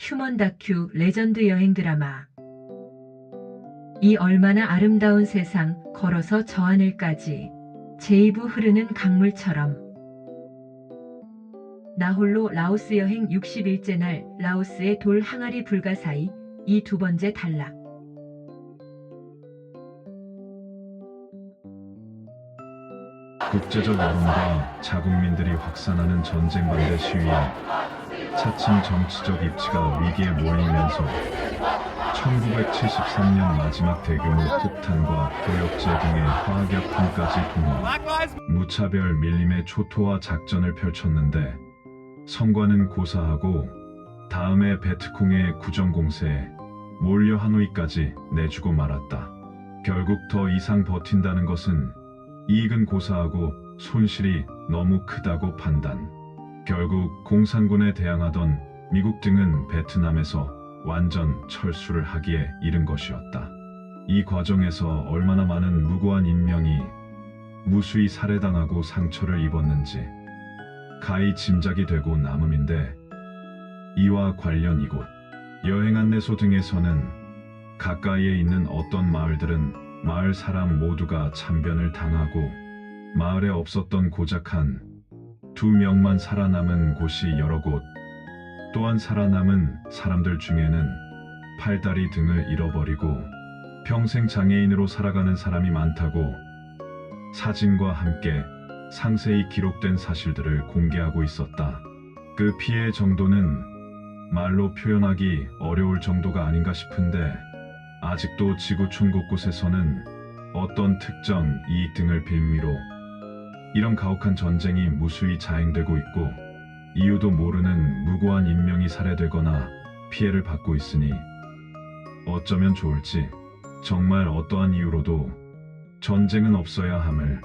휴먼 다큐 레전드 여행 드라마. 이 얼마나 아름다운 세상 걸어서 저 하늘까지 제이부 흐르는 강물처럼. 나 홀로 라오스 여행 60일째 날 라오스의 돌 항아리 불가사의 이 두 번째 단락. 국제적 여론과 자국민들이 확산하는 전쟁 반대 시위에 차츰 정치적 입지가 위기에 몰리면서 1973년 마지막 대규모 폭탄과 고역제 등의 화학약품까지 동원, 무차별 밀림의 초토화 작전을 펼쳤는데 성과는 고사하고 다음해 베트콩의 구정공세에 몰려 하노이까지 내주고 말았다. 결국 더 이상 버틴다는 것은 이익은 고사하고 손실이 너무 크다고 판단. 결국 공산군에 대항하던 미국 등은 베트남에서 완전 철수를 하기에 이른 것이었다. 이 과정에서 얼마나 많은 무고한 인명이 무수히 살해당하고 상처를 입었는지 가히 짐작이 되고 남음인데, 이와 관련 이곳 여행 안내소 등에서는 가까이에 있는 어떤 마을들은 마을 사람 모두가 참변을 당하고 마을에 없었던 고작 한 2명만 살아남은 곳이 여러 곳, 또한 살아남은 사람들 중에는 팔다리 등을 잃어버리고 평생 장애인으로 살아가는 사람이 많다고 사진과 함께 상세히 기록된 사실들을 공개하고 있었다. 그 피해 정도는 말로 표현하기 어려울 정도가 아닌가 싶은데, 아직도 지구촌 곳곳에서는 어떤 특정 이익 등을 빌미로 이런 가혹한 전쟁이 무수히 자행되고 있고, 이유도 모르는 무고한 인명이 살해되거나 피해를 받고 있으니 어쩌면 좋을지, 정말 어떠한 이유로도 전쟁은 없어야 함을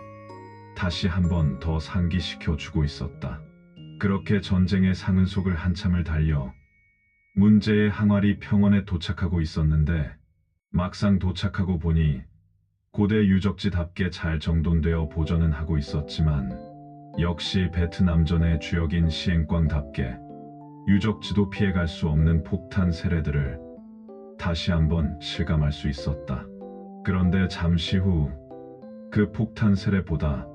다시 한번 더 상기시켜 주고 있었다. 그렇게 전쟁의 상흔속을 한참을 달려 문제의 항아리 평원에 도착하고 있었는데, 막상 도착하고 보니 고대 유적지답게 잘 정돈되어 보존은 하고 있었지만, 역시 베트남전의 주역인 시행광답게 유적지도 피해갈 수 없는 폭탄 세례들을 다시 한번 실감할 수 있었다. 그런데 잠시 후 그 폭탄 세례보다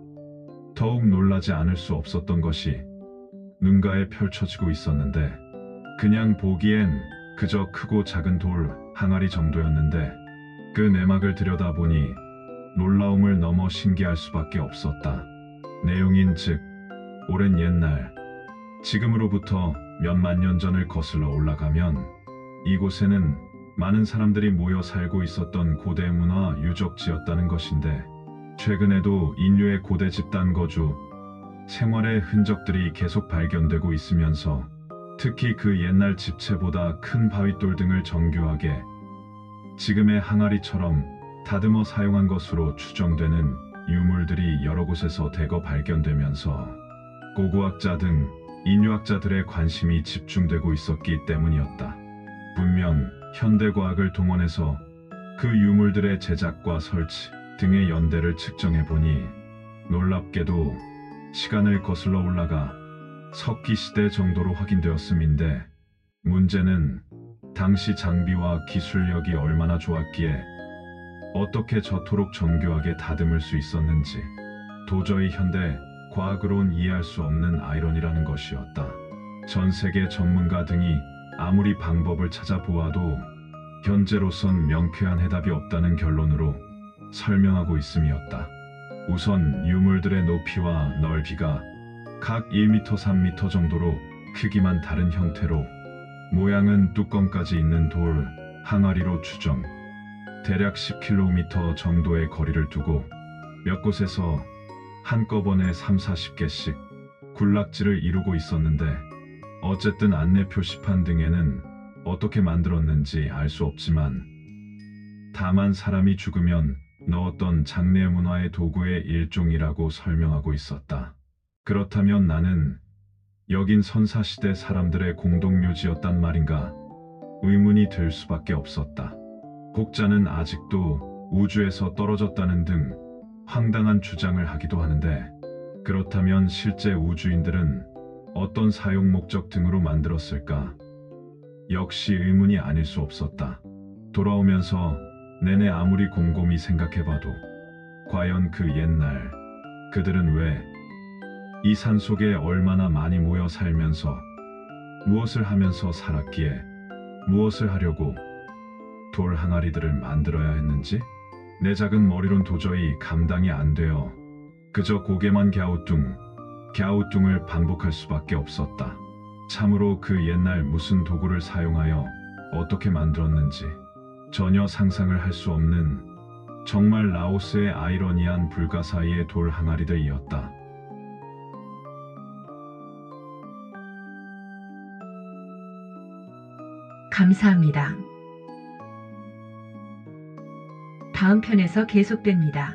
더욱 놀라지 않을 수 없었던 것이 눈가에 펼쳐지고 있었는데, 그냥 보기엔 그저 크고 작은 돌 항아리 정도였는데 그 내막을 들여다보니 놀라움을 넘어 신기할 수밖에 없었다. 내용인즉 오랜 옛날, 지금으로부터 몇만 년 전을 거슬러 올라가면 이곳에는 많은 사람들이 모여 살고 있었던 고대 문화 유적지였다는 것인데, 최근에도 인류의 고대 집단 거주, 생활의 흔적들이 계속 발견되고 있으면서 특히 그 옛날 집채보다 큰 바윗돌 등을 정교하게 지금의 항아리처럼 다듬어 사용한 것으로 추정되는 유물들이 여러 곳에서 대거 발견되면서 고고학자 등 인류학자들의 관심이 집중되고 있었기 때문이었다. 분명 현대과학을 동원해서 그 유물들의 제작과 설치 등의 연대를 측정해보니 놀랍게도 시간을 거슬러 올라가 석기시대 정도로 확인되었음인데, 문제는 당시 장비와 기술력이 얼마나 좋았기에 어떻게 저토록 정교하게 다듬을 수 있었는지 도저히 현대 과학으론 이해할 수 없는 아이러니라는 것이었다. 전 세계 전문가 등이 아무리 방법을 찾아보아도 현재로선 명쾌한 해답이 없다는 결론으로 설명하고 있음이었다. 우선 유물들의 높이와 넓이가 각 1m, 3m 정도로 크기만 다른 형태로, 모양은 뚜껑까지 있는 돌 항아리로 추정, 대략 10km 정도의 거리를 두고 몇 곳에서 한꺼번에 30-40개씩 군락지를 이루고 있었는데, 어쨌든 안내 표시판 등에는 어떻게 만들었는지 알 수 없지만 다만 사람이 죽으면 넣었던 장례 문화의 도구의 일종이라고 설명하고 있었다. 그렇다면 나는 여긴 선사시대 사람들의 공동묘지였단 말인가 의문이 들 수밖에 없었다. 혹자는 아직도 우주에서 떨어졌다는 등 황당한 주장을 하기도 하는데, 그렇다면 실제 우주인들은 어떤 사용 목적 등으로 만들었을까? 역시 의문이 아닐 수 없었다. 돌아오면서 내내 아무리 곰곰이 생각해봐도 과연 그 옛날 그들은 왜 이 산속에 얼마나 많이 모여 살면서 무엇을 하면서 살았기에 무엇을 하려고 돌 항아리들을 만들어야 했는지 내 작은 머리론 도저히 감당이 안 되어 그저 고개만 갸우뚱을 반복할 수밖에 없었다. 참으로 그 옛날 무슨 도구를 사용하여 어떻게 만들었는지 전혀 상상을 할 수 없는 정말 라오스의 아이러니한 불가사의의 돌 항아리들이었다. 감사합니다. 다음 편에서 계속됩니다.